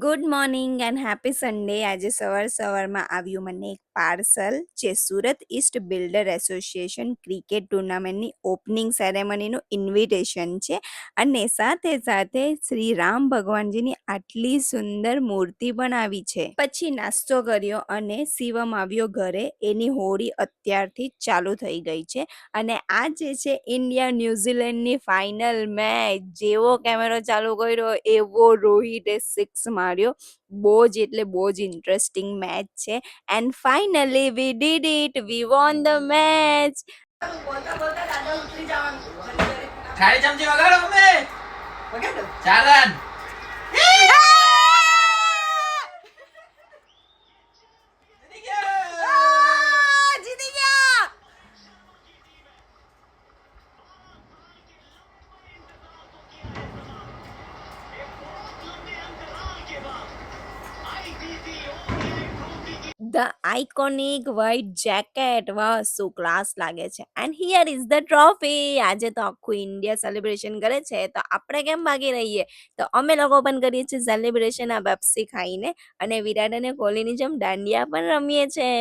Good morning and happy Sunday. આજે સવારમાં આવ્યું મને એક પાર્સલ જે Surat east builder association cricket ટુર્નામેન્ટની ઓપનિંગ સેરેમનીનું ઇન્વિટેશન છે અને સાથે સાથે શ્રી રામ ભગવાનજીની આટલી સુંદર મૂર્તિ પણ આવી છે. પછી નાસ્તો કર્યો અને શિવમ આવ્યો ઘરે. એની હોળી અત્યારથી જ ચાલુ થઈ ગઈ છે અને આ જે છે ઇન્ડિયા ન્યુઝીલેન્ડની ફાઇનલ મેચ. જેવો કેમેરો ચાલુ કર્યો એવો રોહિતે સિક્સ માર્યો. બહુ જ એટલે બહુ જ ઇન્ટરેસ્ટિંગ મેચ છે and finally we did it, we won the match. ખાલી ચમચી વગાડો મમ્મી. વગાડો 4 રન. જીતી ગયા. The iconic white jacket, વાહ શું ક્લાસ લાગે છે. And here is the trophy. આજે તો આખું ઇન્ડિયા સેલિબ્રેશન કરે છે તો આપણે કેમ ભાગી રહીએ. તો અમે લોકો પણ કરીએ છીએ સેલિબ્રેશન આ પેપ્સી ખાઈને અને વિરાટ અને કોહલીની જેમ દાંડિયા પણ રમીએ છીએ.